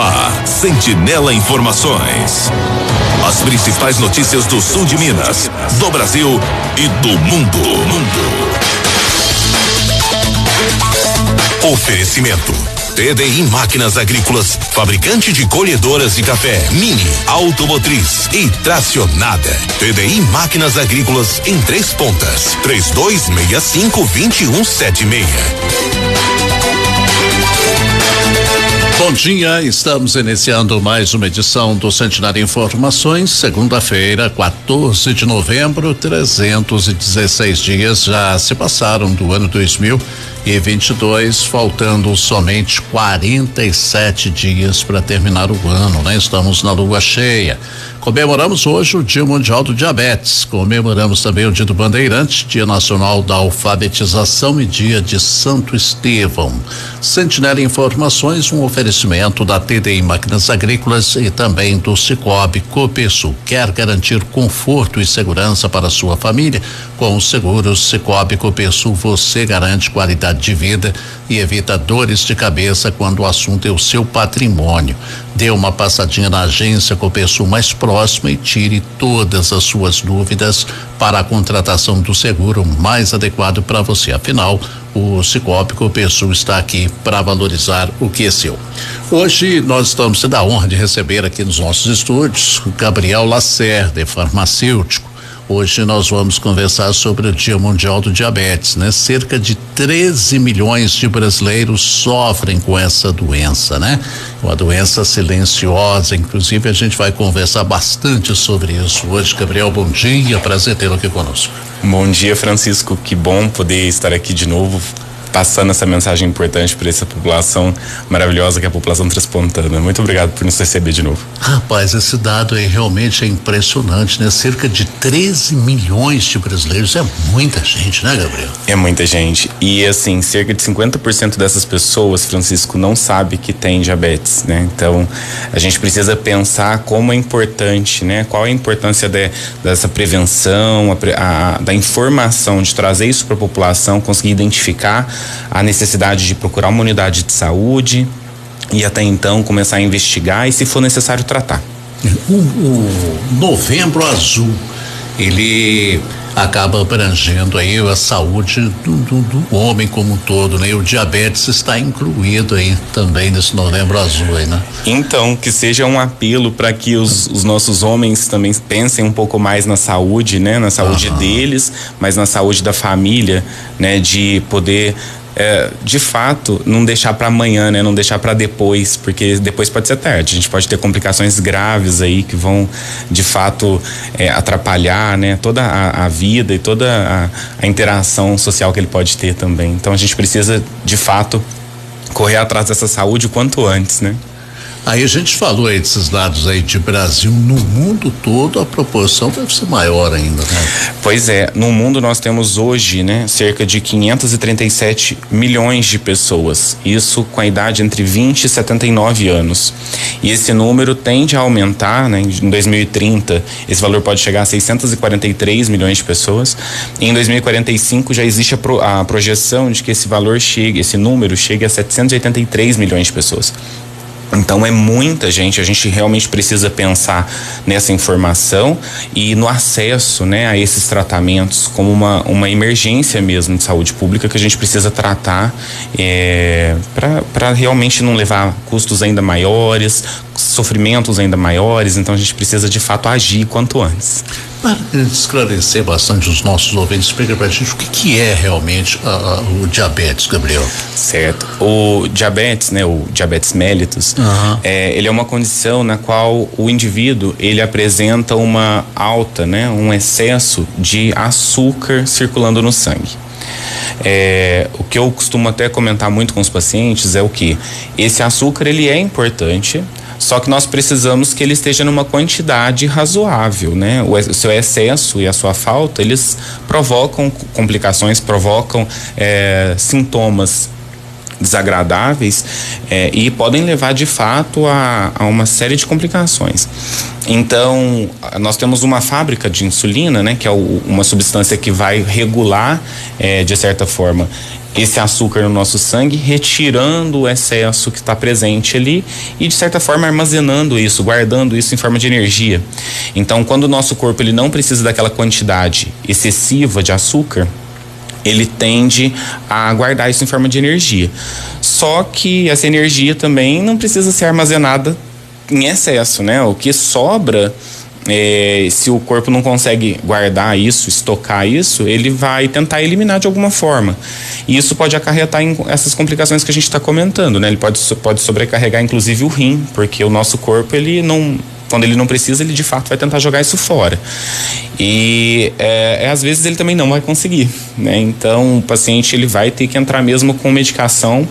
ar, Sentinela Informações. As principais notícias do sul de Minas, do Brasil e do mundo. Oferecimento: TDI Máquinas Agrícolas, fabricante de colhedoras de café, Mini, Automotriz e Tracionada. TDI Máquinas Agrícolas em Três Pontas, 3265-2176. Bom dia, estamos iniciando mais uma edição do Centenário Informações, segunda-feira, 14 de novembro, 316 dias já se passaram do ano 2022, faltando somente 47 dias para terminar o ano, né? Estamos na lua cheia. Comemoramos hoje o Dia Mundial do Diabetes, comemoramos também o Dia do Bandeirante, Dia Nacional da Alfabetização e Dia de Santo Estevão. Sentinela Informações, um oferecimento da TDI Máquinas Agrícolas e também do Cicobi Copesul. Quer garantir conforto e segurança para a sua família? Com os seguros Cicobi Copesul você garante qualidade de vida e evita dores de cabeça quando o assunto é o seu patrimônio. Dê uma passadinha na agência Copesul mais próxima e tire todas as suas dúvidas para a contratação do seguro mais adequado para você. Afinal, o Cicobi Copesul está aqui para valorizar o que é seu. Hoje nós estamos tendo a honra de receber aqui nos nossos estúdios o Gabriel Lacerda, farmacêutico. Hoje nós vamos conversar sobre o Dia Mundial do Diabetes, né? Cerca de 13 milhões de brasileiros sofrem com essa doença, né? Uma doença silenciosa, inclusive a gente vai conversar bastante sobre isso hoje. Gabriel, bom dia, prazer tê-lo aqui conosco. Bom dia, Francisco, que bom poder estar aqui de novo, passando essa mensagem importante para essa população maravilhosa que é a população transpontana. Muito obrigado por nos receber de novo. Rapaz, esse dado aí realmente é impressionante, né? Cerca de 13 milhões de brasileiros, é muita gente, né, Gabriel? É muita gente. E assim, cerca de 50% dessas pessoas, Francisco, não sabe que tem diabetes, né? Então, a gente precisa pensar como é importante, né? Qual é a importância dessa prevenção, da informação, de trazer isso para a população, conseguir identificar a necessidade de procurar uma unidade de saúde e até então começar a investigar e, se for necessário, tratar. O Novembro Azul, ele acaba abrangendo aí a saúde do homem como um todo, né? E o diabetes está incluído aí também nesse Novembro Azul aí, né? Então, que seja um apelo para que os nossos homens também pensem um pouco mais na saúde, né? Na saúde deles, mas na saúde da família, né? De poder de fato não deixar para amanhã, né? Não deixar para depois, porque depois pode ser tarde. A gente pode ter complicações graves aí que vão de fato atrapalhar, né? Toda a vida e toda a interação social que ele pode ter também. Então a gente precisa de fato correr atrás dessa saúde o quanto antes, né? Aí a gente falou aí desses dados aí de Brasil, no mundo todo a proporção deve ser maior ainda, né? Pois é, no mundo nós temos hoje, né, cerca de 537 milhões de pessoas, isso com a idade entre 20 e 79 anos. E esse número tende a aumentar, né? Em 2030 esse valor pode chegar a 643 milhões de pessoas. E em 2045 já existe a projeção de que esse número chegue a 783 milhões de pessoas. Então é muita gente, a gente realmente precisa pensar nessa informação e no acesso, né, a esses tratamentos como uma emergência mesmo de saúde pública que a gente precisa tratar para realmente não levar custos ainda maiores, sofrimentos ainda maiores. Então a gente precisa de fato agir quanto antes. Para esclarecer bastante os nossos ouvintes, explica pra gente o que é realmente o diabetes, Gabriel. Certo. O diabetes, né, o diabetes mellitus, ele é uma condição na qual o indivíduo, ele apresenta uma alta, né, um excesso de açúcar circulando no sangue. O que eu costumo até comentar muito com os pacientes é o que esse açúcar, ele é importante, só que nós precisamos que ele esteja numa quantidade razoável, né? O seu excesso e a sua falta, eles provocam complicações, provocam sintomas desagradáveis e podem levar de fato a uma série de complicações. Então, nós temos uma fábrica de insulina, né, que é uma substância que vai regular, de certa forma, esse açúcar no nosso sangue, retirando o excesso que está presente ali e, de certa forma, armazenando isso, guardando isso em forma de energia. Então, quando o nosso corpo ele não precisa daquela quantidade excessiva de açúcar, ele tende a guardar isso em forma de energia. Só que essa energia também não precisa ser armazenada em excesso, né? O que sobra, se o corpo não consegue guardar isso, estocar isso, ele vai tentar eliminar de alguma forma. E isso pode acarretar em essas complicações que a gente está comentando, né? Ele pode sobrecarregar inclusive o rim, porque o nosso corpo, ele não... Quando ele não precisa, ele de fato vai tentar jogar isso fora. E às vezes ele também não vai conseguir, né? Então o paciente ele vai ter que entrar mesmo com medicação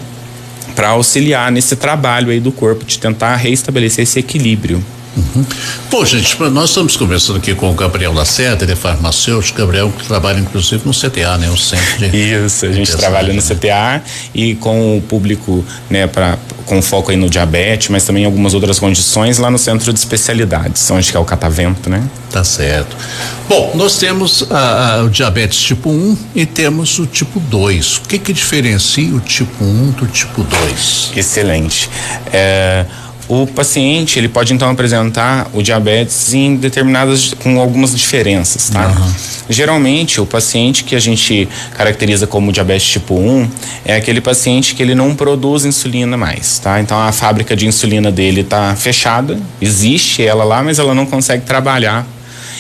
para auxiliar nesse trabalho aí do corpo de tentar reestabelecer esse equilíbrio. Uhum. Bom, gente, nós estamos conversando aqui com o Gabriel Lacerda, ele é farmacêutico. Gabriel que trabalha inclusive no CTA, né? O centro de... Isso, a gente trabalha no CTA e com o público, né, com foco aí no diabetes, mas também em algumas outras condições lá no centro de especialidades, onde que é o Catavento, né? Tá certo. Bom, nós temos o diabetes tipo 1 e temos o tipo 2. O que diferencia o tipo 1 do tipo 2? Excelente. O paciente, ele pode então apresentar o diabetes com algumas diferenças, tá? Uhum. Geralmente, o paciente que a gente caracteriza como diabetes tipo 1 é aquele paciente que ele não produz insulina mais, tá? Então, a fábrica de insulina dele tá fechada, existe ela lá, mas ela não consegue trabalhar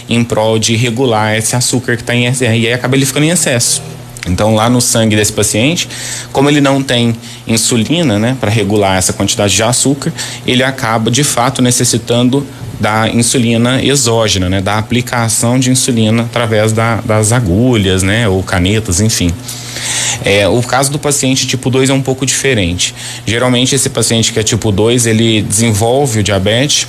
em prol de regular esse açúcar que tá em excesso, e aí acaba ele ficando em excesso. Então, lá no sangue desse paciente, como ele não tem insulina, né, para regular essa quantidade de açúcar, ele acaba de fato necessitando da insulina exógena, né, da aplicação de insulina através das agulhas, né, ou canetas, enfim. O caso do paciente tipo 2 é um pouco diferente. Geralmente, esse paciente que é tipo 2, ele desenvolve o diabetes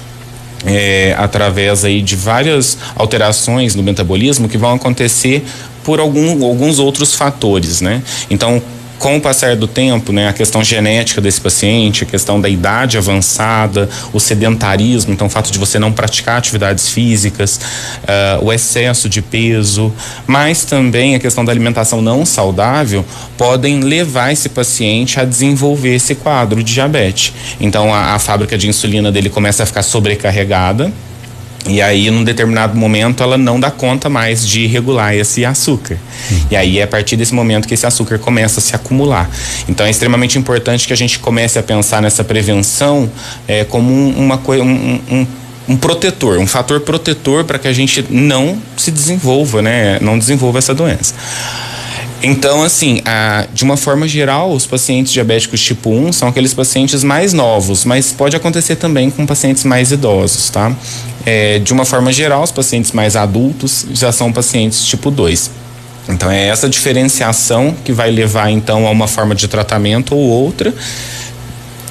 através aí de várias alterações no metabolismo que vão acontecer por alguns outros fatores, né? Então, com o passar do tempo, né, a questão genética desse paciente, a questão da idade avançada, o sedentarismo, então o fato de você não praticar atividades físicas, o excesso de peso, mas também a questão da alimentação não saudável podem levar esse paciente a desenvolver esse quadro de diabetes. Então a fábrica de insulina dele começa a ficar sobrecarregada. E aí, num determinado momento, ela não dá conta mais de regular esse açúcar. E aí, é a partir desse momento que esse açúcar começa a se acumular. Então, é extremamente importante que a gente comece a pensar nessa prevenção como um protetor, um fator protetor para que a gente não se desenvolva, né? Não desenvolva essa doença. Então, assim, de uma forma geral, os pacientes diabéticos tipo 1 são aqueles pacientes mais novos, mas pode acontecer também com pacientes mais idosos, tá? De uma forma geral, os pacientes mais adultos já são pacientes tipo 2. Então, é essa diferenciação que vai levar, então, a uma forma de tratamento ou outra.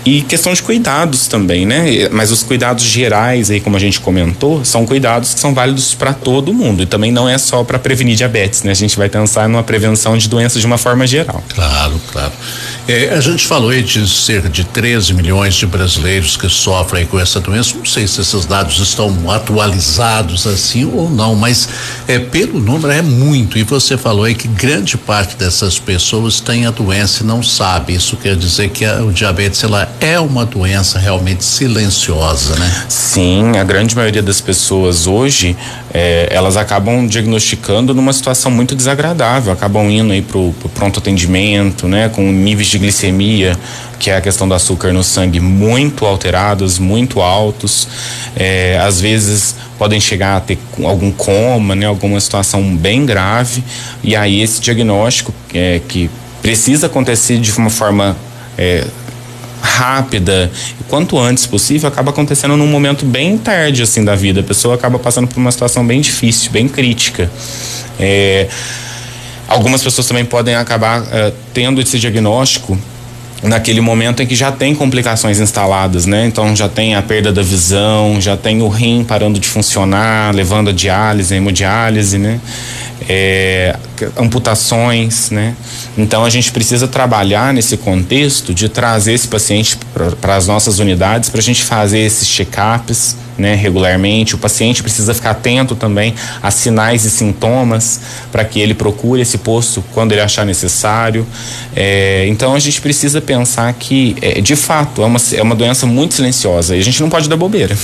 E questão de cuidados também, né? Mas os cuidados gerais aí, como a gente comentou, são cuidados que são válidos para todo mundo. E também não é só para prevenir diabetes, né? A gente vai pensar numa prevenção de doenças de uma forma geral. Claro, claro. A gente falou aí de cerca de 13 milhões de brasileiros que sofrem com essa doença. Não sei se esses dados estão atualizados assim ou não, mas pelo número é muito. E você falou aí que grande parte dessas pessoas tem a doença e não sabe. Isso quer dizer que o diabetes, ela é uma doença realmente silenciosa, né? Sim, a grande maioria das pessoas hoje, elas acabam diagnosticando numa situação muito desagradável, acabam indo aí pro pronto atendimento, né? Com níveis de glicemia, que é a questão do açúcar no sangue, muito alterados, muito altos, às vezes podem chegar a ter algum coma, né? Alguma situação bem grave, e aí esse diagnóstico que precisa acontecer de uma forma rápida, e quanto antes possível, acaba acontecendo num momento bem tarde assim da vida. A pessoa acaba passando por uma situação bem difícil, bem crítica. Algumas pessoas também podem acabar tendo esse diagnóstico naquele momento em que já tem complicações instaladas, né? Então já tem a perda da visão, já tem o rim parando de funcionar, levando a diálise, a hemodiálise, né? amputações, né? Então a gente precisa trabalhar nesse contexto de trazer esse paciente para as nossas unidades, para a gente fazer esses check-ups, né, regularmente. O paciente precisa ficar atento também a sinais e sintomas para que ele procure esse posto quando ele achar necessário. Então a gente precisa pensar que, de fato, é uma doença muito silenciosa e a gente não pode dar bobeira.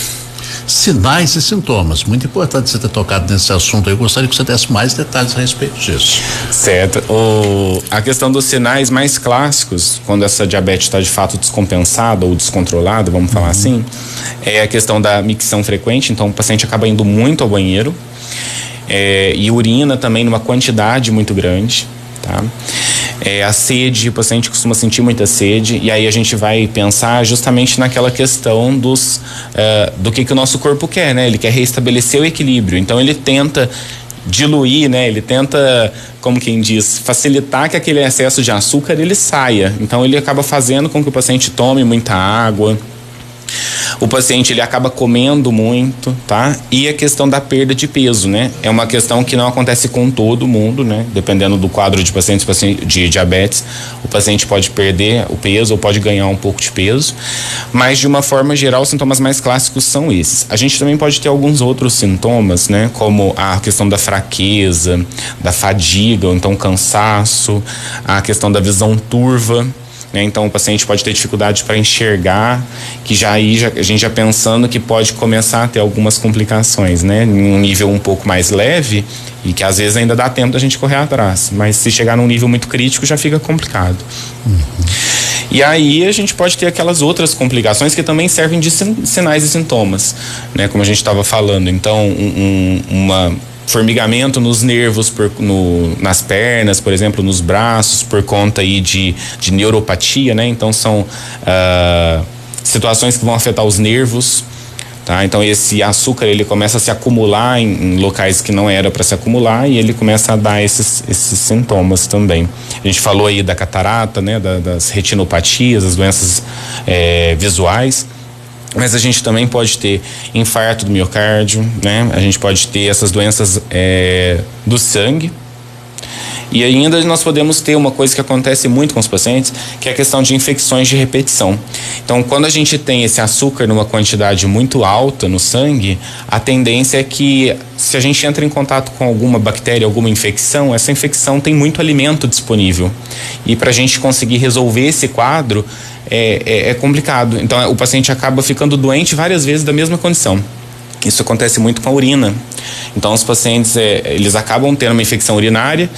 Sinais e sintomas, muito importante você ter tocado nesse assunto. Eu gostaria que você desse mais detalhes a respeito disso. Certo. A questão dos sinais mais clássicos, quando essa diabetes está de fato descompensada ou descontrolada, vamos falar assim, é a questão da micção frequente. Então o paciente acaba indo muito ao banheiro e urina também numa quantidade muito grande, tá? A sede, o paciente costuma sentir muita sede, e aí a gente vai pensar justamente naquela questão do que o nosso corpo quer, né? Ele quer reestabelecer o equilíbrio, então ele tenta diluir, né? Ele tenta, como quem diz, facilitar que aquele excesso de açúcar ele saia. Então ele acaba fazendo com que o paciente tome muita água. O paciente ele acaba comendo muito, tá? E a questão da perda de peso, né? É uma questão que não acontece com todo mundo, né? Dependendo do quadro de pacientes de diabetes, o paciente pode perder o peso ou pode ganhar um pouco de peso, mas de uma forma geral os sintomas mais clássicos são esses. A gente também pode ter alguns outros sintomas, né? Como a questão da fraqueza, da fadiga, ou então cansaço, a questão da visão turva. Então o paciente pode ter dificuldade para enxergar, que a gente já pensando que pode começar a ter algumas complicações, né? Em um nível um pouco mais leve e que às vezes ainda dá tempo da gente correr atrás, mas se chegar num nível muito crítico já fica complicado. E aí a gente pode ter aquelas outras complicações que também servem de sinais e sintomas, né? Como a gente estava falando, então formigamento nos nervos, nas pernas, por exemplo, nos braços, por conta aí de neuropatia, né? Então são situações que vão afetar os nervos, tá? Então esse açúcar ele começa a se acumular em locais que não era para se acumular e ele começa a dar esses sintomas também. A gente falou aí da catarata, né? Das retinopatias, as doenças visuais. Mas a gente também pode ter infarto do miocárdio, né? A gente pode ter essas doenças do sangue. E ainda nós podemos ter uma coisa que acontece muito com os pacientes, que é a questão de infecções de repetição. Então, quando a gente tem esse açúcar numa quantidade muito alta no sangue, a tendência é que, se a gente entra em contato com alguma bactéria, alguma infecção, essa infecção tem muito alimento disponível. E para a gente conseguir resolver esse quadro, é complicado. Então o paciente acaba ficando doente várias vezes da mesma condição. Isso acontece muito com a urina. Então os pacientes eles acabam tendo uma infecção urinária,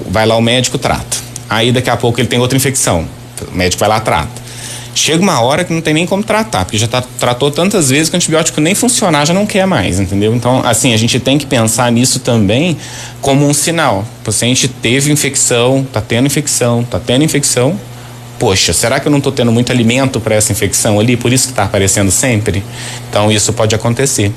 vai lá o médico, trata. Aí daqui a pouco ele tem outra infecção, o médico vai lá, trata. Chega uma hora que não tem nem como tratar, porque já tratou tantas vezes que o antibiótico nem funcionar, já não quer mais, entendeu? Então, assim, a gente tem que pensar nisso também como um sinal. O paciente teve infecção, tá tendo infecção. Poxa, será que eu não estou tendo muito alimento para essa infecção ali? Por isso que está aparecendo sempre? Então isso pode acontecer.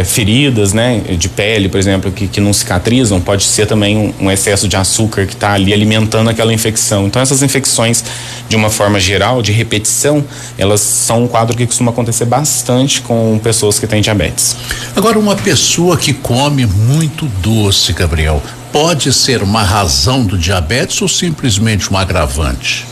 Feridas, né, de pele, por exemplo, que não cicatrizam, pode ser também um excesso de açúcar que está ali alimentando aquela infecção. Então essas infecções, de uma forma geral, de repetição, elas são um quadro que costuma acontecer bastante com pessoas que têm diabetes. Agora, uma pessoa que come muito doce, Gabriel, pode ser uma razão do diabetes ou simplesmente um agravante?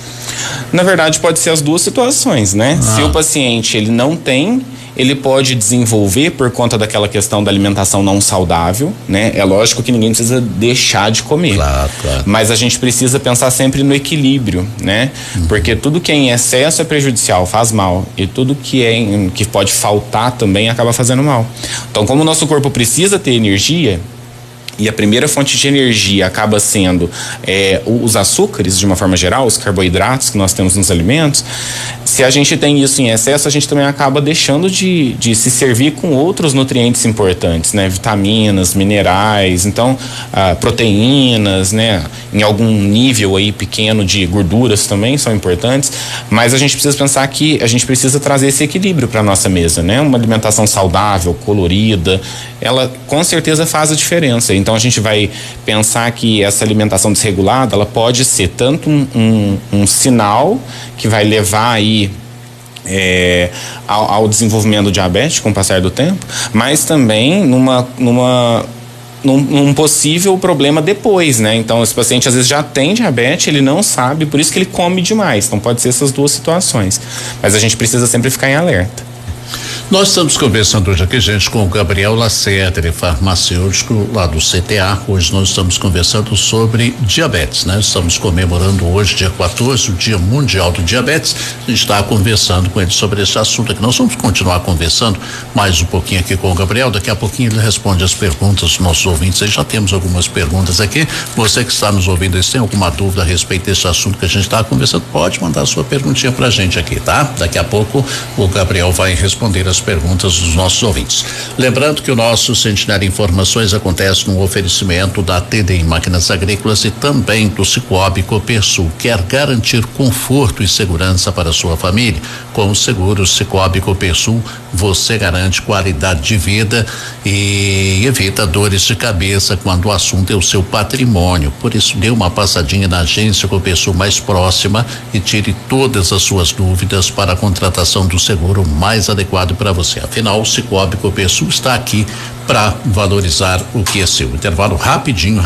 Na verdade, pode ser as duas situações, né? Se o paciente ele não tem, ele pode desenvolver por conta daquela questão da alimentação não saudável, né? É lógico que ninguém precisa deixar de comer. Claro. Mas a gente precisa pensar sempre no equilíbrio, né? Porque tudo que é em excesso é prejudicial, faz mal. E tudo que pode faltar também acaba fazendo mal. Então, como o nosso corpo precisa ter energia, e a primeira fonte de energia acaba sendo os açúcares, de uma forma geral, os carboidratos que nós temos nos alimentos. Se a gente tem isso em excesso, a gente também acaba deixando de se servir com outros nutrientes importantes, né? Vitaminas, minerais, então proteínas, né? Em algum nível aí pequeno de gorduras também são importantes, mas a gente precisa pensar que a gente precisa trazer esse equilíbrio para nossa mesa, né? Uma alimentação saudável, colorida, ela com certeza faz a diferença. Então a gente vai pensar que essa alimentação desregulada, ela pode ser tanto um sinal que vai levar aí ao desenvolvimento do diabetes com o passar do tempo, mas também numa num possível problema depois, né? Então, esse paciente às vezes já tem diabetes, ele não sabe, por isso que ele come demais. Então, pode ser essas duas situações. Mas a gente precisa sempre ficar em alerta. Nós estamos conversando hoje aqui, gente, com o Gabriel Lacerda, ele é farmacêutico lá do CTA. Hoje nós estamos conversando sobre diabetes, né? Estamos comemorando hoje, dia 14, o Dia Mundial do Diabetes. A gente está conversando com ele sobre esse assunto aqui. Nós vamos continuar conversando mais um pouquinho aqui com o Gabriel. Daqui a pouquinho ele responde as perguntas dos nossos ouvintes. Aí já temos algumas perguntas aqui. Você que está nos ouvindo, se tem alguma dúvida a respeito desse assunto que a gente está conversando, pode mandar sua perguntinha pra gente aqui, tá? Daqui a pouco o Gabriel vai responder as perguntas dos nossos ouvintes. Lembrando que o nosso Centenário Informações acontece no oferecimento da TDI Máquinas Agrícolas e também do Cicobi Copersul. Quer garantir conforto e segurança para a sua família? Com o seguro Cicobi Copersul, você garante qualidade de vida e evita dores de cabeça quando o assunto é o seu patrimônio. Por isso, dê uma passadinha na agência Copersul mais próxima e tire todas as suas dúvidas para a contratação do seguro mais adequado para você. Afinal, o Cicobi Copersul está aqui para valorizar o que é seu. Intervalo rapidinho.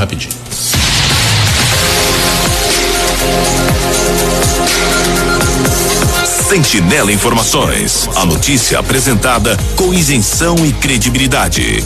Sentinela Informações, a notícia apresentada com isenção e credibilidade.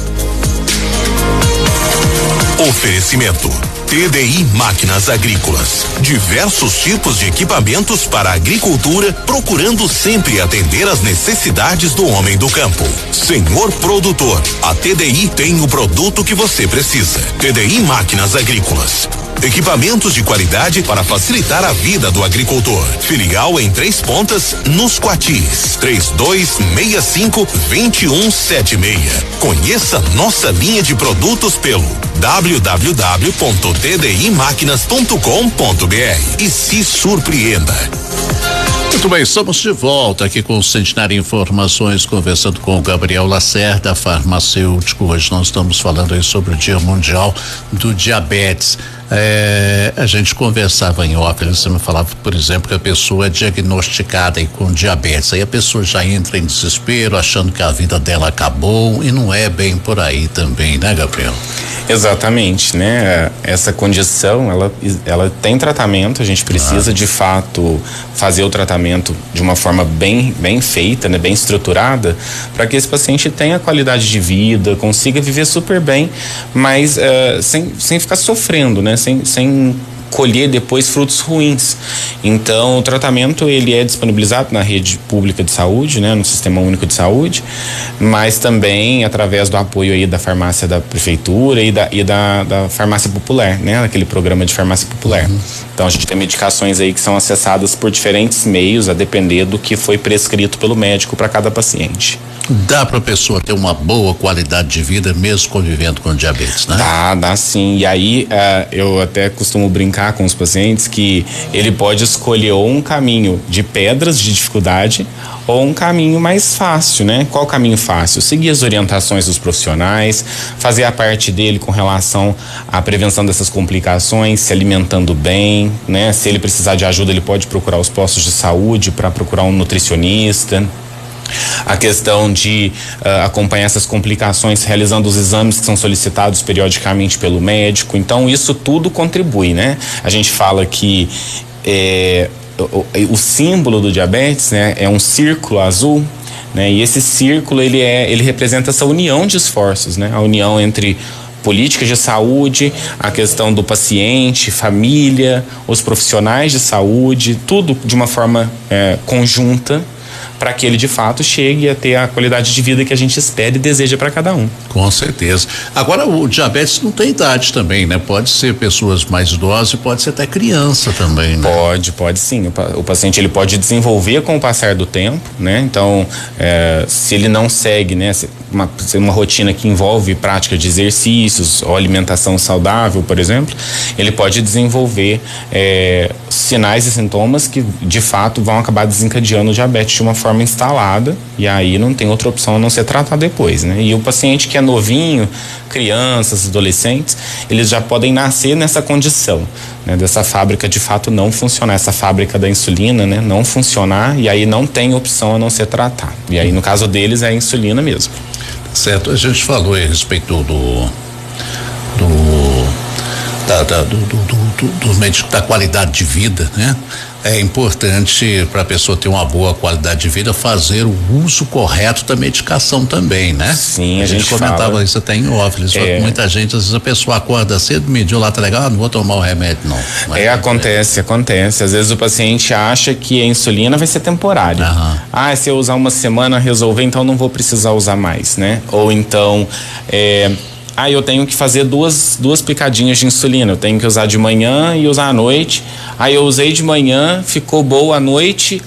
Oferecimento TDI Máquinas Agrícolas. Diversos tipos de equipamentos para a agricultura, procurando sempre atender às necessidades do homem do campo. Senhor produtor, a TDI tem o produto que você precisa. TDI Máquinas Agrícolas. Equipamentos de qualidade para facilitar a vida do agricultor. Filial em Três Pontas, nos Quatis. 3265-2176. Conheça nossa linha de produtos pelo www.tdimaquinas.com.br e se surpreenda. Muito bem, estamos de volta aqui com o Centenário Informações, conversando com o Gabriel Lacerda, farmacêutico. Hoje nós estamos falando aí sobre o Dia Mundial do Diabetes. A gente conversava em off, você me falava, por exemplo, que a pessoa é diagnosticada aí com diabetes, aí a pessoa já entra em desespero, achando que a vida dela acabou, e não é bem por aí também, né, Gabriel? Exatamente, né? Essa condição, ela tem tratamento, a gente precisa de fato fazer o tratamento de uma forma bem feita, né? Bem estruturada, para que esse paciente tenha qualidade de vida, consiga viver super bem, mas sem ficar sofrendo, né? Sem colher depois frutos ruins. Então, o tratamento ele é disponibilizado na rede pública de saúde, né, no Sistema Único de Saúde, mas também através do apoio aí da farmácia da prefeitura e da farmácia popular, né, aquele programa de farmácia popular. Então, a gente tem medicações aí que são acessadas por diferentes meios, a depender do que foi prescrito pelo médico para cada paciente. Dá para a pessoa ter uma boa qualidade de vida mesmo convivendo com diabetes, né? Dá sim. E aí eu até costumo brincar com os pacientes que ele pode escolher ou um caminho de pedras de dificuldade ou um caminho mais fácil, né? Qual caminho fácil? Seguir as orientações dos profissionais, fazer a parte dele com relação à prevenção dessas complicações, se alimentando bem, né? Se ele precisar de ajuda, ele pode procurar os postos de saúde para procurar um nutricionista. A questão de acompanhar essas complicações realizando os exames que são solicitados periodicamente pelo médico. Então isso tudo contribui, né? A gente fala que o símbolo do diabetes, né, é um círculo azul, né? E esse círculo ele representa essa união de esforços, né? A união entre políticas de saúde, a questão do paciente, família, os profissionais de saúde, tudo de uma forma conjunta, para que ele de fato chegue a ter a qualidade de vida que a gente espera e deseja para cada um. Com certeza. Agora, o diabetes não tem idade também, né? Pode ser pessoas mais idosas e pode ser até criança também, né? Pode sim. O paciente ele pode desenvolver com o passar do tempo, né? Então, se ele não segue, né, uma rotina que envolve prática de exercícios ou alimentação saudável, por exemplo, ele pode desenvolver sinais e sintomas que de fato vão acabar desencadeando o diabetes de uma forma instalada, e aí não tem outra opção a não ser tratar depois, né? E o paciente que é novinho, crianças, adolescentes, eles já podem nascer nessa condição, né? Dessa fábrica de fato não funcionar, essa fábrica da insulina, né? Não funcionar, e aí não tem opção a não ser tratar. E aí no caso deles é a insulina mesmo. Certo, a gente falou a respeito do médico, da qualidade de vida, né? É importante para a pessoa ter uma boa qualidade de vida fazer o uso correto da medicação também, né? Sim, a gente comentava fala. isso até em off. Muita gente, às vezes a pessoa acorda cedo, mediu lá, tá legal, não vou tomar o remédio não. Mas acontece. Às vezes o paciente acha que a insulina vai ser temporária. Se eu usar uma semana resolver, então não vou precisar usar mais, né? Ou então, eu tenho que fazer duas picadinhas de insulina, eu tenho que usar de manhã e usar à noite. Eu usei de manhã, ficou boa à noite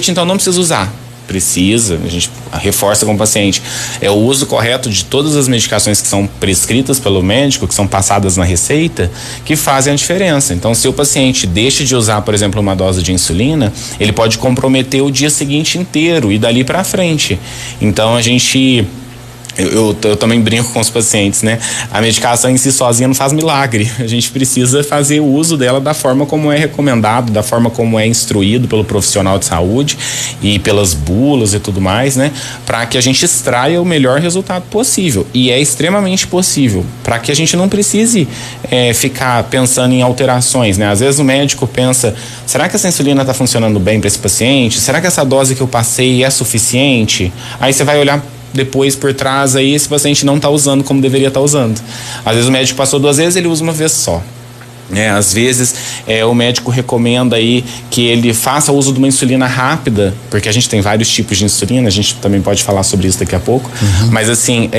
então não precisa usar. Precisa, a gente reforça com o paciente. É o uso correto de todas as medicações que são prescritas pelo médico, que são passadas na receita, que fazem a diferença. Então, se o paciente deixa de usar, por exemplo, uma dose de insulina, ele pode comprometer o dia seguinte inteiro e dali para frente. Então, a gente... Eu também brinco com os pacientes, né? A medicação em si sozinha não faz milagre. A gente precisa fazer o uso dela da forma como é recomendado, da forma como é instruído pelo profissional de saúde e pelas bulas e tudo mais, né? Para que a gente extraia o melhor resultado possível. E é extremamente possível. Para que a gente não precise ficar pensando em alterações, né? Às vezes o médico pensa, será que essa insulina está funcionando bem para esse paciente? Será que essa dose que eu passei é suficiente? Aí você vai olhar depois por trás aí, esse paciente não está usando como deveria estar usando. Às vezes o médico passou 2 vezes, ele usa uma vez só. Às vezes o médico recomenda aí que ele faça uso de uma insulina rápida, porque a gente tem vários tipos de insulina, a gente também pode falar sobre isso daqui a pouco, mas assim,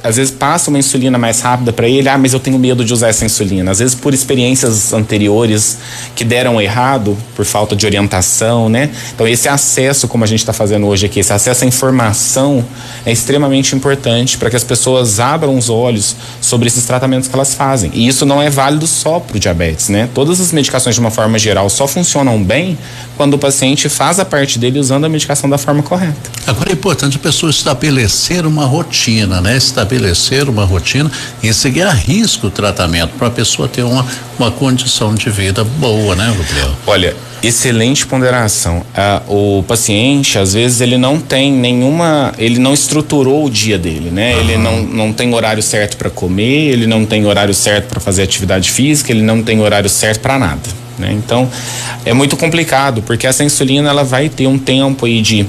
às vezes passa uma insulina mais rápida para ele, mas eu tenho medo de usar essa insulina, às vezes por experiências anteriores que deram errado, por falta de orientação, né? Então esse acesso, como a gente está fazendo hoje aqui, esse acesso à informação é extremamente importante para que as pessoas abram os olhos sobre esses tratamentos que elas fazem, e isso não é válido só pro diabetes, né? Todas as medicações de uma forma geral só funcionam bem quando o paciente faz a parte dele usando a medicação da forma correta. Agora é importante a pessoa estabelecer uma rotina, né? E seguir a risco o tratamento para a pessoa ter uma condição de vida boa, né, Gabriel? Olha, excelente ponderação. O paciente, às vezes, ele não tem ele não estruturou o dia dele, né? Ele não tem horário certo para comer, ele não tem horário certo para fazer atividade física, ele não tem horário certo para nada, né? Então, é muito complicado, porque essa insulina, ela vai ter um tempo aí de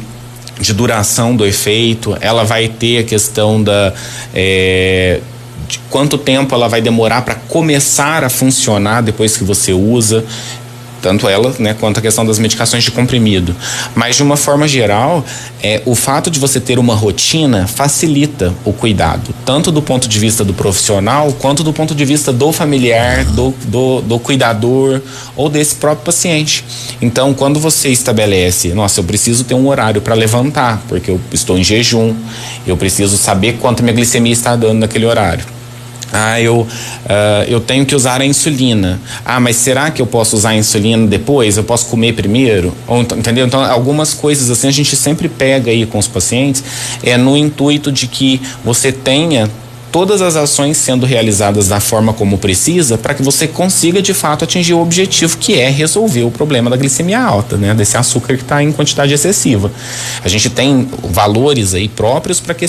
duração do efeito, ela vai ter a questão de quanto tempo ela vai demorar para começar a funcionar depois que você usa, tanto ela, né, quanto a questão das medicações de comprimido. Mas de uma forma geral, o fato de você ter uma rotina facilita o cuidado, tanto do ponto de vista do profissional, quanto do ponto de vista do familiar, do cuidador ou desse próprio paciente. Então, quando você estabelece, eu preciso ter um horário para levantar, porque eu estou em jejum, eu preciso saber quanto minha glicemia está dando naquele horário. Eu tenho que usar a insulina. Mas será que eu posso usar a insulina depois? Eu posso comer primeiro? Entendeu? Então, algumas coisas assim a gente sempre pega aí com os pacientes, no intuito de que você tenha todas as ações sendo realizadas da forma como precisa, para que você consiga de fato atingir o objetivo, que é resolver o problema da glicemia alta, né? Desse açúcar que está em quantidade excessiva. A gente tem valores aí próprios para que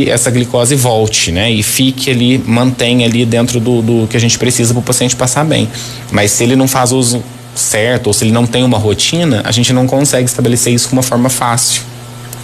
essa glicose volte, né? E fique ali, mantenha ali dentro do que a gente precisa para o paciente passar bem. Mas se ele não faz uso certo, ou se ele não tem uma rotina, a gente não consegue estabelecer isso com uma forma fácil.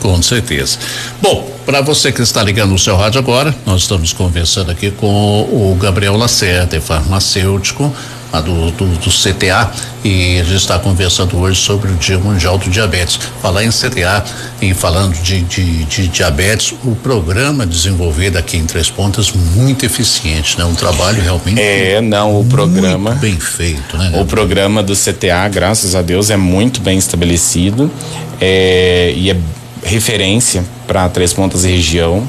Com certeza. Bom, para você que está ligando o seu rádio agora, nós estamos conversando aqui com o Gabriel Lacerda, farmacêutico do CTA, e a gente está conversando hoje sobre o Dia Mundial do Diabetes. Falar em CTA e falando de diabetes, o programa desenvolvido aqui em Três Pontas, muito eficiente, né? Um trabalho realmente o programa muito bem feito, né? O programa do CTA, graças a Deus, é muito bem estabelecido, e é referência para Três Pontas e região.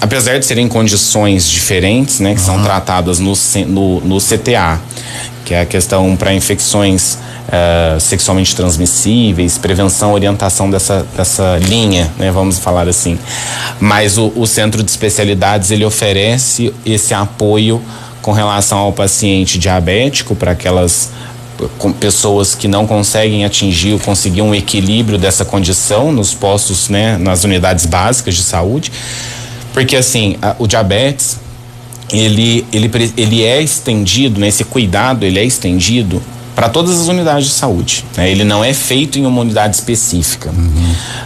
Apesar de serem condições diferentes, né, que são tratadas no CTA, que é a questão para infecções sexualmente transmissíveis, prevenção, orientação dessa linha, né, vamos falar assim. Mas o centro de especialidades, ele oferece esse apoio com relação ao paciente diabético, para aquelas com pessoas que não conseguem conseguir um equilíbrio dessa condição nos postos, né, nas unidades básicas de saúde, porque assim, o diabetes, ele é estendido, né? Esse cuidado, ele é estendido para todas as unidades de saúde, né? Ele não é feito em uma unidade específica.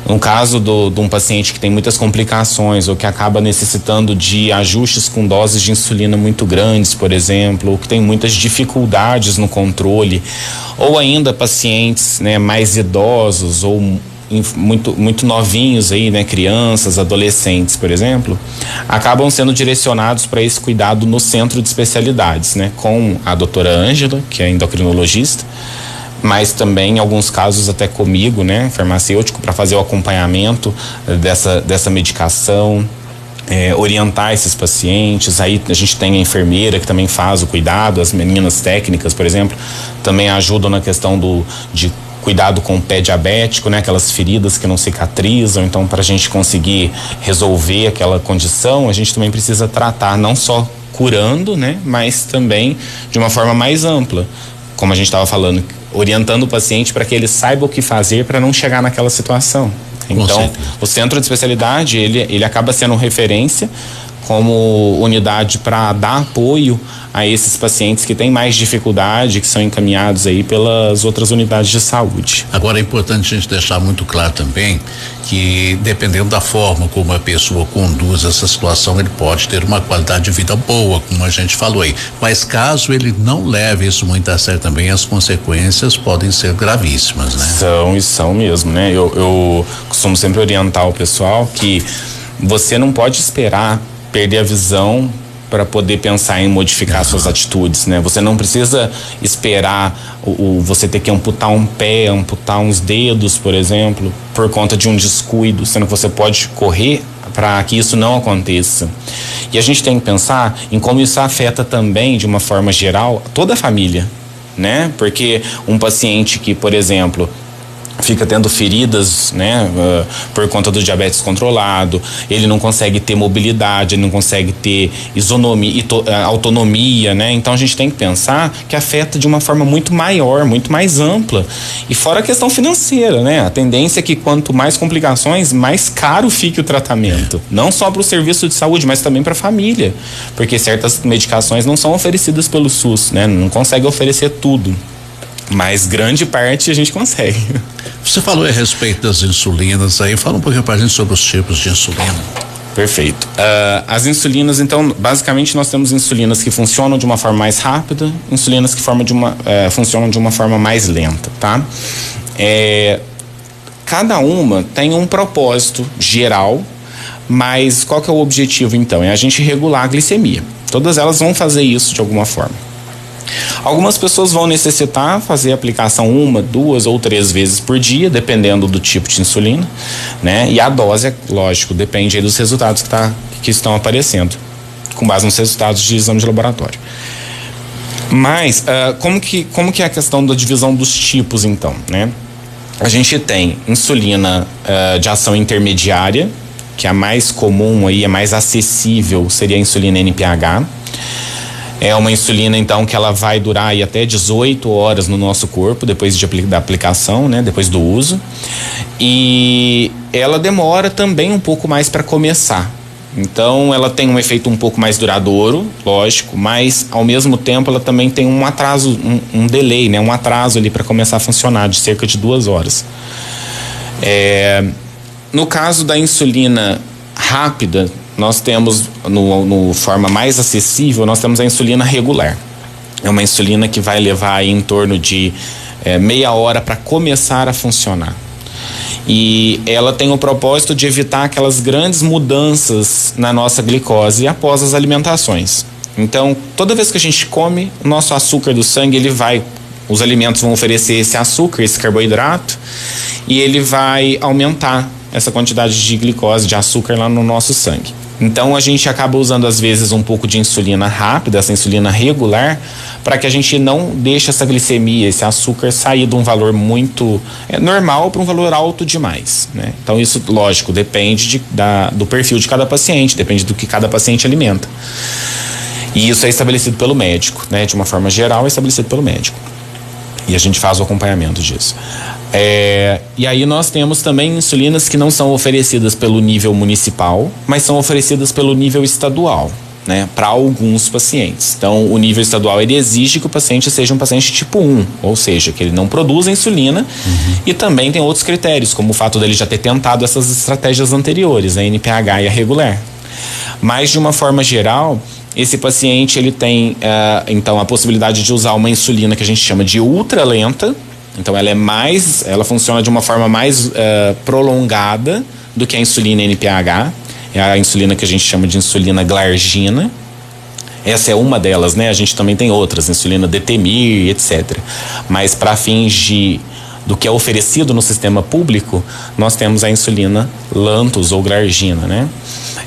No caso de um paciente que tem muitas complicações ou que acaba necessitando de ajustes com doses de insulina muito grandes, por exemplo, ou que tem muitas dificuldades no controle, ou ainda pacientes, né, mais idosos ou muito novinhos aí, né, crianças, adolescentes, por exemplo, acabam sendo direcionados para esse cuidado no centro de especialidades, né, com a doutora Ângela, que é endocrinologista, mas também em alguns casos até comigo, né, farmacêutico, para fazer o acompanhamento dessa medicação, orientar esses pacientes. Aí a gente tem a enfermeira que também faz o cuidado, as meninas técnicas, por exemplo, também ajudam na questão de cuidado com o pé diabético, né? Aquelas feridas que não cicatrizam. Então, para a gente conseguir resolver aquela condição, a gente também precisa tratar, não só curando, né? Mas também de uma forma mais ampla, como a gente estava falando, orientando o paciente para que ele saiba o que fazer para não chegar naquela situação. Então, o centro de especialidade, ele acaba sendo referência como unidade para dar apoio a esses pacientes que têm mais dificuldade, que são encaminhados aí pelas outras unidades de saúde. Agora é importante a gente deixar muito claro também que, dependendo da forma como a pessoa conduz essa situação, ele pode ter uma qualidade de vida boa, como a gente falou aí, mas caso ele não leve isso muito a sério também, as consequências podem ser gravíssimas, né? São mesmo, né? Eu costumo sempre orientar o pessoal que você não pode esperar perder a visão para poder pensar em modificar suas atitudes, né? Você não precisa esperar você ter que amputar um pé, amputar uns dedos, por exemplo, por conta de um descuido, sendo que você pode correr para que isso não aconteça. E a gente tem que pensar em como isso afeta também, de uma forma geral, toda a família, né? Porque um paciente que, por exemplo, fica tendo feridas, né, por conta do diabetes controlado, ele não consegue ter mobilidade, ele não consegue ter autonomia, né? Então a gente tem que pensar que afeta de uma forma muito maior, muito mais ampla. E fora a questão financeira, né? A tendência é que quanto mais complicações, mais caro fique o tratamento. Não só para o serviço de saúde, mas também para a família. Porque certas medicações não são oferecidas pelo SUS, né? Não consegue oferecer tudo. Mas grande parte a gente consegue. Você falou a respeito das insulinas aí, fala um pouquinho pra gente sobre os tipos de insulina. Perfeito. As insulinas, então, basicamente nós temos insulinas que funcionam de uma forma mais rápida, insulinas que funcionam de uma forma mais lenta, tá? Cada uma tem um propósito geral, mas qual que é o objetivo então? É a gente regular a glicemia. Todas elas vão fazer isso de alguma forma. Algumas pessoas vão necessitar fazer a aplicação 1, 2 ou 3 vezes por dia, dependendo do tipo de insulina, né? E a dose, lógico, depende aí dos resultados que estão aparecendo, com base nos resultados de exame de laboratório. Mas, como que é a questão da divisão dos tipos, então, né? A gente tem insulina de ação intermediária, que é a mais comum aí, é mais acessível, seria a insulina NPH. É uma insulina, então, que ela vai durar aí até 18 horas no nosso corpo, depois da aplicação, né? Depois do uso. E ela demora também um pouco mais para começar. Então, ela tem um efeito um pouco mais duradouro, lógico, mas, ao mesmo tempo, ela também tem um atraso, um delay, né? Um atraso ali para começar a funcionar, de cerca de 2 horas. No caso da insulina rápida, nós temos, no forma mais acessível, nós temos a insulina regular. É uma insulina que vai levar aí em torno de meia hora para começar a funcionar. E ela tem o propósito de evitar aquelas grandes mudanças na nossa glicose após as alimentações. Então, toda vez que a gente come, o nosso açúcar do sangue, os alimentos vão oferecer esse açúcar, esse carboidrato, e ele vai aumentar essa quantidade de glicose, de açúcar lá no nosso sangue. Então a gente acaba usando às vezes um pouco de insulina rápida, essa insulina regular, para que a gente não deixe essa glicemia, esse açúcar sair de um valor muito normal para um valor alto demais, né? Então isso, lógico, depende do perfil de cada paciente, depende do que cada paciente alimenta. E isso é estabelecido pelo médico, né? De uma forma geral é estabelecido pelo médico. E a gente faz o acompanhamento disso. E aí nós temos também insulinas que não são oferecidas pelo nível municipal, mas são oferecidas pelo nível estadual. né, para alguns pacientes. Então, o nível estadual ele exige que o paciente seja um paciente tipo 1, ou seja, que ele não produza insulina, e também tem outros critérios, como o fato dele já ter tentado essas estratégias anteriores, a NPH e a regular. Mas, de uma forma geral, esse paciente ele tem, então, a possibilidade de usar uma insulina que a gente chama de ultralenta. Então, ela funciona de uma forma mais prolongada do que a insulina NPH. É a insulina que a gente chama de insulina glargina. Essa é uma delas, né? A gente também tem outras, insulina Detemir, etc. Mas para fins do que é oferecido no sistema público, nós temos a insulina Lantus ou glargina, né?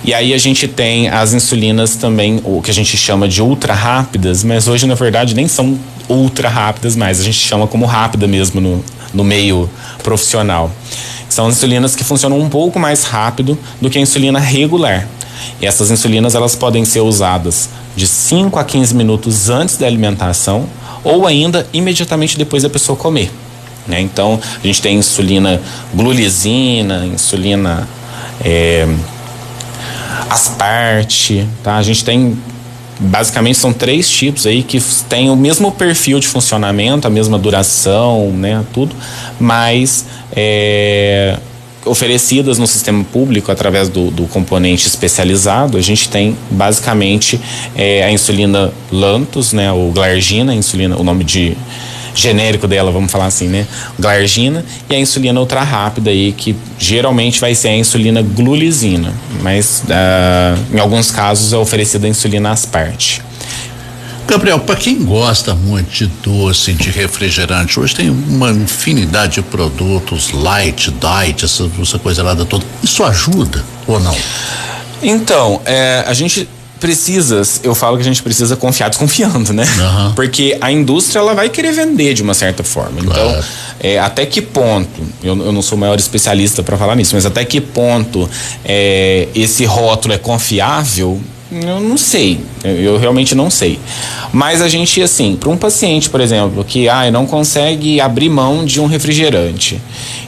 E aí a gente tem as insulinas também, o que a gente chama de ultra rápidas, mas hoje na verdade nem são ultra rápidas mais, a gente chama como rápida mesmo no meio profissional. São insulinas que funcionam um pouco mais rápido do que a insulina regular. E essas insulinas elas podem ser usadas de 5 a 15 minutos antes da alimentação ou ainda imediatamente depois da pessoa comer, né? Então, a gente tem insulina glulisina, insulina asparte, tá? A gente tem, basicamente, são 3 tipos aí que têm o mesmo perfil de funcionamento, a mesma duração, né? Tudo, mas oferecidas no sistema público através do componente especializado. A gente tem basicamente a insulina Lantus, né, ou glargina, o nome genérico dela, vamos falar assim, né, glargina, e a insulina ultra rápida aí, que geralmente vai ser a insulina glulisina, mas em alguns casos é oferecida a insulina asparte. Gabriel, para quem gosta muito de doce, de refrigerante, hoje tem uma infinidade de produtos, light, diet, essa coisa lá toda. Isso ajuda ou não? Então, a gente precisa, eu falo que a gente precisa confiar desconfiando, né? Uhum. Porque a indústria ela vai querer vender de uma certa forma. Claro. Então, até que ponto, eu não sou o maior especialista para falar nisso, mas até que ponto esse rótulo é confiável? Eu não sei, eu realmente não sei. Mas a gente, assim, para um paciente, por exemplo, que não consegue abrir mão de um refrigerante,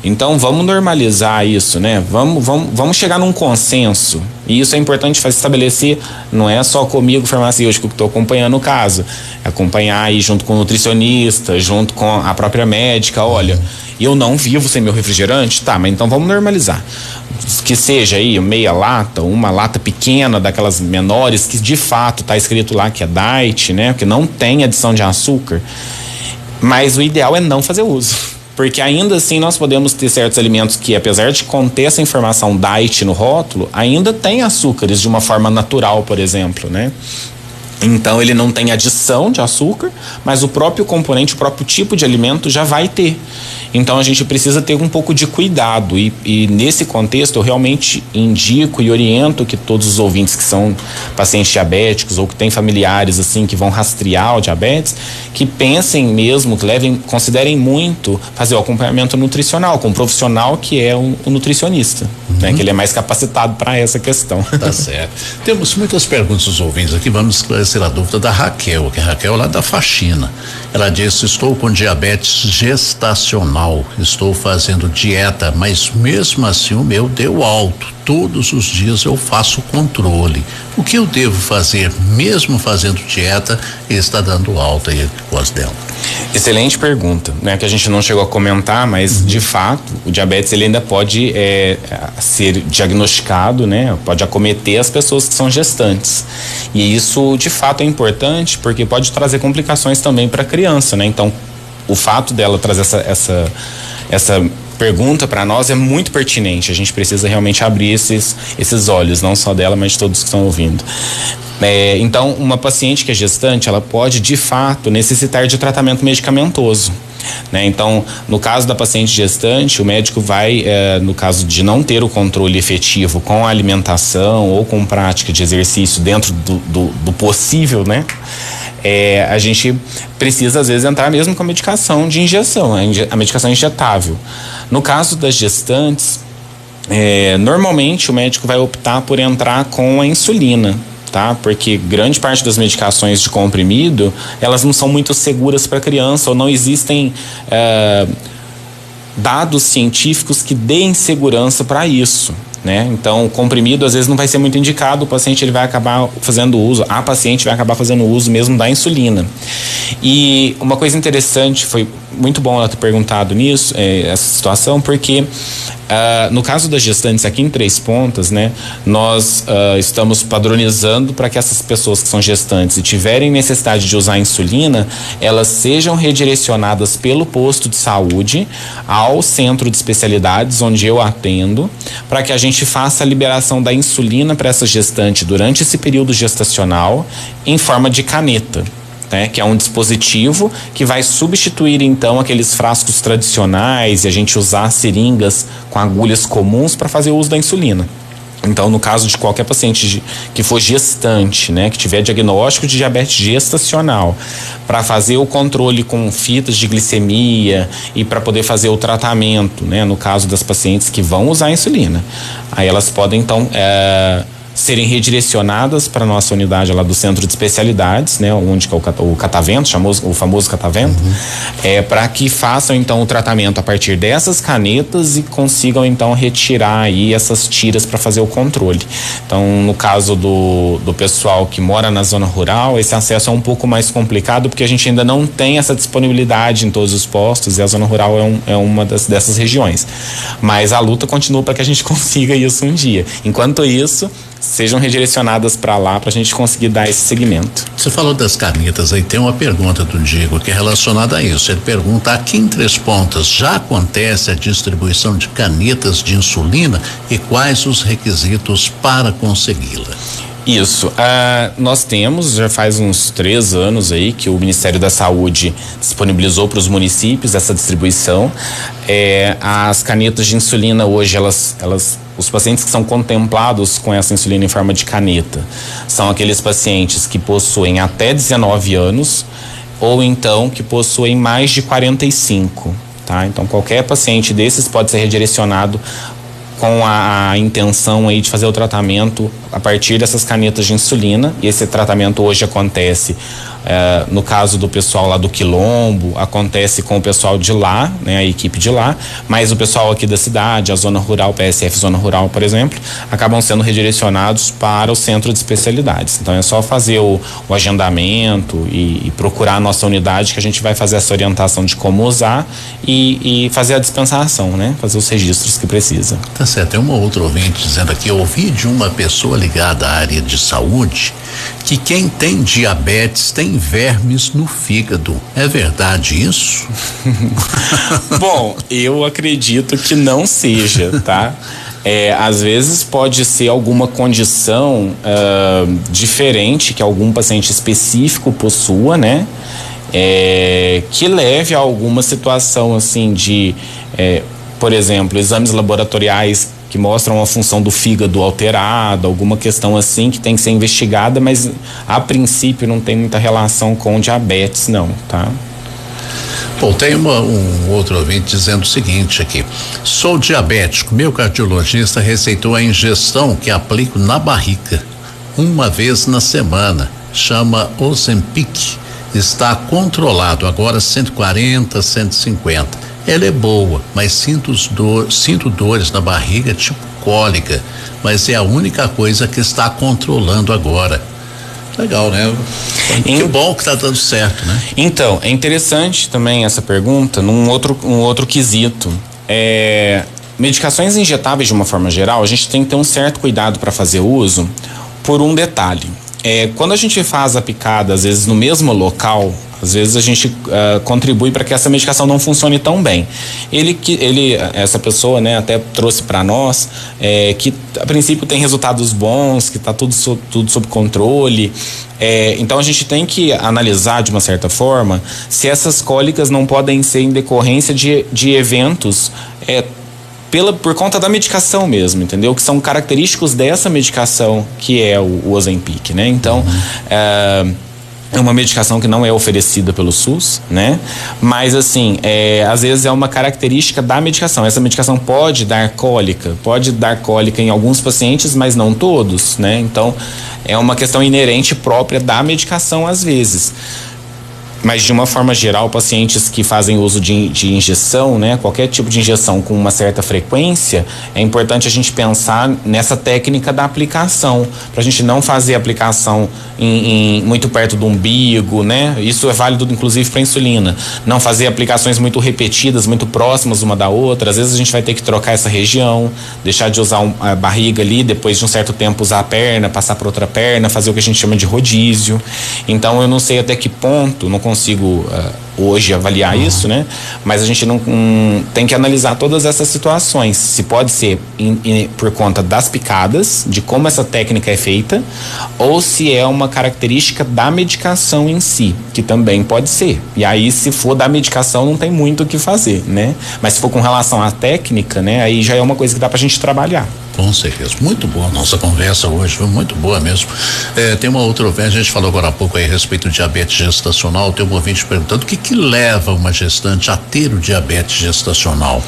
então vamos normalizar isso, né? Vamos chegar num consenso. E isso é importante estabelecer, não é só comigo, farmacêutico, que estou acompanhando o caso, é acompanhar aí junto com o nutricionista, junto com a própria médica. Olha, eu não vivo sem meu refrigerante, tá, mas então vamos normalizar. Que seja aí meia lata, uma lata pequena daquelas menores que de fato está escrito lá que é diet, né? Que não tem adição de açúcar. Mas o ideal é não fazer uso. Porque ainda assim nós podemos ter certos alimentos que, apesar de conter essa informação diet no rótulo, ainda tem açúcares de uma forma natural, por exemplo, né? Então ele não tem adição de açúcar, mas o próprio componente, o próprio tipo de alimento já vai ter. Então a gente precisa ter um pouco de cuidado e nesse contexto eu realmente indico e oriento que todos os ouvintes que são pacientes diabéticos ou que têm familiares assim que vão rastrear o diabetes, que pensem mesmo, que considerem muito fazer o acompanhamento nutricional com um profissional que é um nutricionista, né? Que ele é mais capacitado para essa questão. Tá certo. Temos muitas perguntas dos ouvintes aqui, vamos esclarecer a dúvida da Raquel, que é a Raquel lá da Faxina. Ela disse: estou com diabetes gestacional, estou fazendo dieta, mas mesmo assim o meu deu alto. Todos os dias eu faço controle. O que eu devo fazer, mesmo fazendo dieta, e está dando alta aí a voz dela? Excelente pergunta, né? Que a gente não chegou a comentar, mas de fato o diabetes ele ainda pode ser diagnosticado, né? Pode acometer as pessoas que são gestantes. E isso de fato é importante porque pode trazer complicações também para a criança, né? Então o fato dela trazer essa pergunta para nós é muito pertinente. A gente precisa realmente abrir esses olhos, não só dela, mas de todos que estão ouvindo. Então, uma paciente que é gestante, ela pode, de fato, necessitar de tratamento medicamentoso, né? Então, no caso da paciente gestante, o médico vai, no caso de não ter o controle efetivo com a alimentação ou com prática de exercício dentro do possível, né? A gente precisa, às vezes, entrar mesmo com a medicação de injeção, a medicação injetável. No caso das gestantes, normalmente o médico vai optar por entrar com a insulina, tá? Porque grande parte das medicações de comprimido, elas não são muito seguras para a criança ou não existem dados científicos que deem segurança para isso. né? Então, o comprimido às vezes não vai ser muito indicado, o paciente ele vai acabar fazendo uso, a paciente vai acabar fazendo uso mesmo da insulina. E uma coisa interessante, foi muito bom ela ter perguntado nisso, essa situação, porque no caso das gestantes aqui em Três Pontas, né, nós estamos padronizando para que essas pessoas que são gestantes e tiverem necessidade de usar insulina, elas sejam redirecionadas pelo posto de saúde ao centro de especialidades onde eu atendo, para que a gente faça a liberação da insulina para essa gestante durante esse período gestacional em forma de caneta. Né, que é um dispositivo que vai substituir então aqueles frascos tradicionais e a gente usar seringas com agulhas comuns para fazer o uso da insulina. Então, no caso de qualquer paciente que for gestante, né, que tiver diagnóstico de diabetes gestacional, para fazer o controle com fitas de glicemia e para poder fazer o tratamento, né, no caso das pacientes que vão usar a insulina, aí elas podem então serem redirecionadas para a nossa unidade lá do centro de especialidades, né, onde que é o catavento, o famoso catavento, para que façam então o tratamento a partir dessas canetas e consigam então retirar aí essas tiras para fazer o controle. Então, no caso do pessoal que mora na zona rural, esse acesso é um pouco mais complicado porque a gente ainda não tem essa disponibilidade em todos os postos e a zona rural é uma dessas regiões. Mas a luta continua para que a gente consiga isso um dia. Enquanto isso, sejam redirecionadas para lá para a gente conseguir dar esse segmento. Você falou das canetas, aí tem uma pergunta do Diego que é relacionada a isso. Ele pergunta: aqui em Três Pontas já acontece a distribuição de canetas de insulina e quais os requisitos para consegui-la? Isso, nós temos, já faz uns 3 anos aí que o Ministério da Saúde disponibilizou para os municípios essa distribuição. As canetas de insulina hoje, os pacientes que são contemplados com essa insulina em forma de caneta são aqueles pacientes que possuem até 19 anos ou então que possuem mais de 45, tá? Então qualquer paciente desses pode ser redirecionado com a intenção aí de fazer o tratamento a partir dessas canetas de insulina, e esse tratamento hoje acontece no caso do pessoal lá do Quilombo, acontece com o pessoal de lá, né, a equipe de lá, mas o pessoal aqui da cidade, a zona rural, PSF Zona Rural, por exemplo, acabam sendo redirecionados para o centro de especialidades. Então é só fazer o agendamento e procurar a nossa unidade que a gente vai fazer essa orientação de como usar e fazer a dispensação, né, fazer os registros que precisa. Tá certo, tem uma outra ouvinte dizendo aqui: eu ouvi de uma pessoa ligada à área de saúde que quem tem diabetes tem vermes no fígado. É verdade isso? Bom, eu acredito que não seja, tá? Às vezes pode ser alguma condição diferente que algum paciente específico possua, né? Que leve a alguma situação assim de, por exemplo, exames laboratoriais que mostram a função do fígado alterada, alguma questão assim que tem que ser investigada, mas a princípio não tem muita relação com diabetes, não, tá? Bom, tem um outro ouvinte dizendo o seguinte aqui: sou diabético, meu cardiologista receitou a ingestão que aplico na barriga uma vez na semana, chama Ozempic, está controlado, agora 140, 150. Ela é boa, mas sinto dores na barriga, tipo cólica, mas é a única coisa que está controlando agora. Legal, né? Que bom que está dando certo, né? Então, é interessante também essa pergunta num outro quesito. Medicações injetáveis, de uma forma geral, a gente tem que ter um certo cuidado para fazer uso por um detalhe. Quando a gente faz a picada, às vezes no mesmo local, às vezes a gente contribui para que essa medicação não funcione tão bem. Essa pessoa, né, até trouxe para nós que a princípio tem resultados bons, que está tudo sob controle. Então a gente tem que analisar de uma certa forma se essas cólicas não podem ser em decorrência de eventos por conta da medicação mesmo, entendeu? Que são característicos dessa medicação que é o Ozempic, né? Então, é uma medicação que não é oferecida pelo SUS, né? Mas assim, às vezes é uma característica da medicação. Essa medicação pode dar cólica em alguns pacientes, mas não todos, né? Então, é uma questão inerente própria da medicação às vezes. Mas de uma forma geral, pacientes que fazem uso de injeção, né, qualquer tipo de injeção com uma certa frequência, é importante a gente pensar nessa técnica da aplicação, para a gente não fazer aplicação muito perto do umbigo, né? Isso é válido inclusive para insulina. Não fazer aplicações muito repetidas, muito próximas uma da outra. Às vezes a gente vai ter que trocar essa região, deixar de usar a barriga ali, depois de um certo tempo usar a perna, passar para outra perna, fazer o que a gente chama de rodízio. Então eu não sei até que ponto, não consigo hoje avaliar isso, né? Mas a gente não tem que analisar todas essas situações. Se pode ser por conta das picadas, de como essa técnica é feita, ou se é uma característica da medicação em si, que também pode ser. E aí, se for da medicação, não tem muito o que fazer, né? Mas se for com relação à técnica, né? Aí já é uma coisa que dá pra gente trabalhar. Com certeza. Muito boa a nossa conversa hoje, foi muito boa mesmo. Tem uma outra ouvinte, a gente falou agora há pouco aí a respeito do diabetes gestacional. Tem um ouvinte perguntando o que leva uma gestante a ter o diabetes gestacional.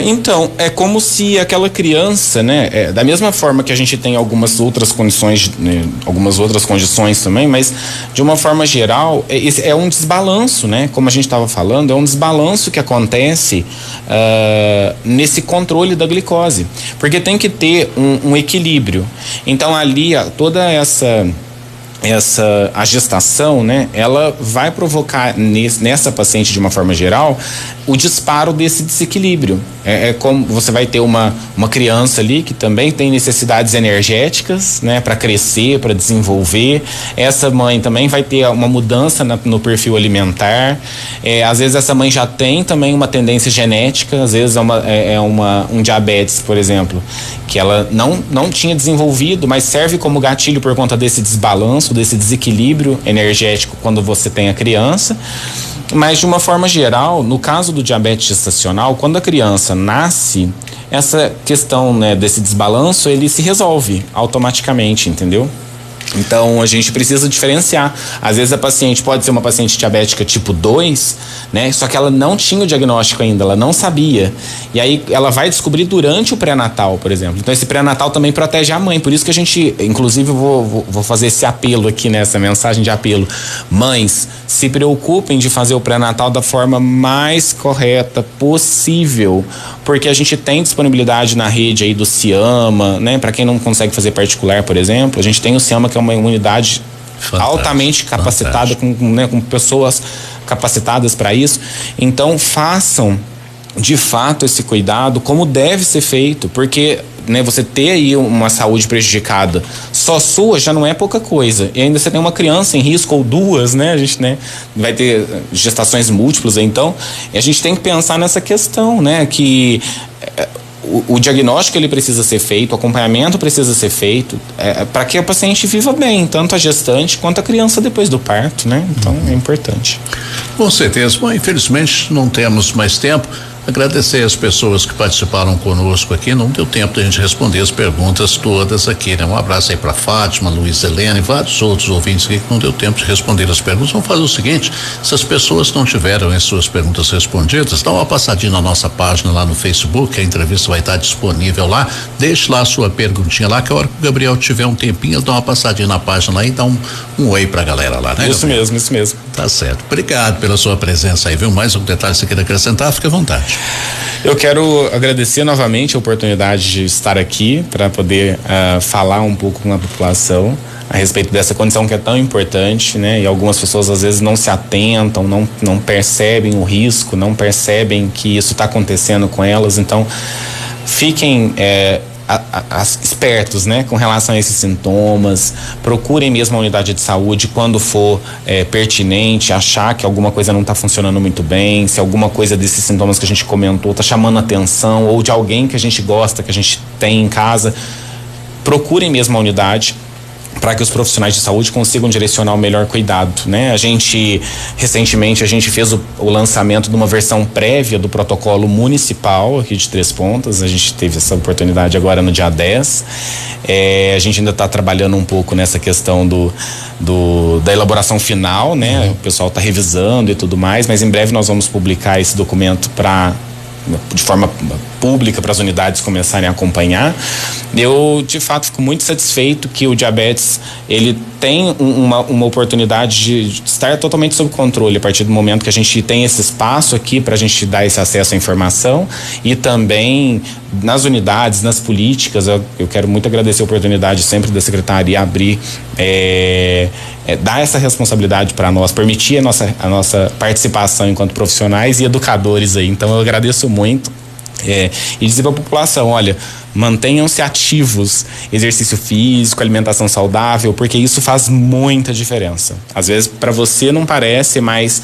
Então, é como se aquela criança, né? Da mesma forma que a gente tem algumas outras condições, né, algumas outras condições também, mas de uma forma geral, é um desbalanço, né? Como a gente estava falando, é um desbalanço que acontece nesse controle da glicose. Porque tem que ter um equilíbrio. Então ali toda a gestação, né, ela vai provocar nessa paciente de uma forma geral o disparo desse desequilíbrio. É como você vai ter uma criança ali que também tem necessidades energéticas, né, para crescer, para desenvolver. Essa mãe também vai ter uma mudança no perfil alimentar. Às vezes essa mãe já tem também uma tendência genética, às vezes um diabetes, por exemplo, que ela não tinha desenvolvido, mas serve como gatilho por conta desse desbalanço, desse desequilíbrio energético quando você tem a criança. Mas de uma forma geral, no caso do diabetes gestacional, quando a criança nasce, essa questão, né, desse desbalanço, ele se resolve automaticamente, entendeu? Então a gente precisa diferenciar. Às vezes a paciente pode ser uma paciente diabética tipo 2, né? Só que ela não tinha o diagnóstico ainda, ela não sabia. E aí ela vai descobrir durante o pré-natal, por exemplo. Então esse pré-natal também protege a mãe. Por isso que a gente, inclusive, vou fazer esse apelo aqui, nessa mensagem de apelo. Mães, se preocupem de fazer o pré-natal da forma mais correta possível, porque a gente tem disponibilidade na rede aí do Ciama, né? Para quem não consegue fazer particular, por exemplo, a gente tem o Ciama, que é uma unidade altamente capacitada, com pessoas capacitadas para isso. Então façam de fato esse cuidado como deve ser feito, porque, né, você ter aí uma saúde prejudicada só sua já não é pouca coisa, e ainda você tem uma criança em risco ou duas, né? A gente, né, vai ter gestações múltiplas, então a gente tem que pensar nessa questão, né, que o diagnóstico ele precisa ser feito, o acompanhamento precisa ser feito para que a paciente viva bem, tanto a gestante quanto a criança depois do parto, né? Então é importante. Com certeza. Bom, infelizmente não temos mais tempo. Agradecer as pessoas que participaram conosco aqui. Não deu tempo de a gente responder as perguntas todas aqui, né? Um abraço aí para Fátima, Luiz Helena e vários outros ouvintes aqui que não deu tempo de responder as perguntas. Vamos fazer o seguinte: se as pessoas não tiveram as suas perguntas respondidas, dá uma passadinha na nossa página lá no Facebook, a entrevista vai estar disponível lá. Deixe lá a sua perguntinha lá, que a hora que o Gabriel tiver um tempinho, dá uma passadinha na página lá e dá um oi pra galera lá, né? Isso mesmo, isso mesmo. Tá certo. Obrigado pela sua presença aí, viu? Mais um detalhe que você queira acrescentar, fique à vontade. Eu quero agradecer novamente a oportunidade de estar aqui para poder falar um pouco com a população a respeito dessa condição que é tão importante, né? E algumas pessoas às vezes não se atentam, não percebem o risco, não percebem que isso está acontecendo com elas. Então, fiquem espertos, né, com relação a esses sintomas. Procurem mesmo a unidade de saúde quando for pertinente, achar que alguma coisa não está funcionando muito bem, se alguma coisa desses sintomas que a gente comentou está chamando atenção, ou de alguém que a gente gosta, que a gente tem em casa. Procurem mesmo a unidade para que os profissionais de saúde consigam direcionar o melhor cuidado, né? Recentemente a gente fez o lançamento de uma versão prévia do protocolo municipal aqui de Três Pontas. A gente teve essa oportunidade agora no dia 10. A gente ainda está trabalhando um pouco nessa questão da elaboração final, né? O pessoal está revisando e tudo mais, mas em breve nós vamos publicar esse documento de forma pública para as unidades começarem a acompanhar. Eu de fato fico muito satisfeito que o diabetes ele tem uma oportunidade de estar totalmente sob controle a partir do momento que a gente tem esse espaço aqui para a gente dar esse acesso à informação, e também nas unidades, nas políticas. Eu quero muito agradecer a oportunidade sempre da secretaria abrir, dar essa responsabilidade para nós, permitir a nossa participação enquanto profissionais e educadores aí. Então eu agradeço muito. E dizer para a população, olha, mantenham-se ativos, exercício físico, alimentação saudável, porque isso faz muita diferença. Às vezes para você não parece, mas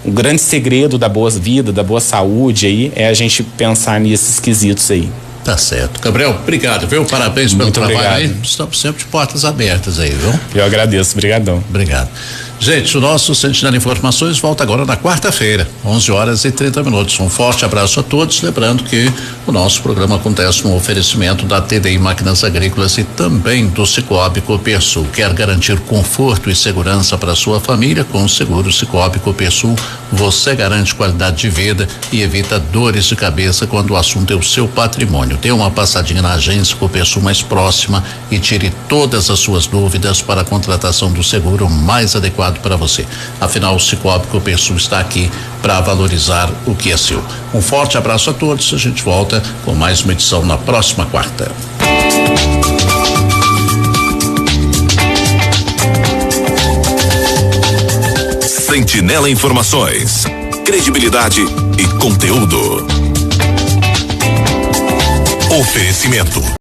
um grande segredo da boa vida, da boa saúde aí, é a gente pensar nesses quesitos aí. Tá certo. Gabriel, obrigado, viu? Parabéns pelo trabalho aí. Estamos sempre de portas abertas aí, viu? Eu agradeço, obrigadão. Obrigado. Gente, o nosso Sentinela Informações volta agora na quarta-feira, 11h30. Um forte abraço a todos, lembrando que o nosso programa acontece no oferecimento da TDI Máquinas Agrícolas e também do Cicobi Copersul. Quer garantir conforto e segurança para sua família? Com o seguro Cicobi Copersul, você garante qualidade de vida e evita dores de cabeça quando o assunto é o seu patrimônio. Dê uma passadinha na agência Copersul mais próxima e tire todas as suas dúvidas para a contratação do seguro mais adequado para você. Afinal, o Cicobi Copersul está aqui para valorizar o que é seu. Um forte abraço a todos. A gente volta com mais uma edição na próxima quarta. Sentinela Informações, credibilidade e conteúdo. Oferecimento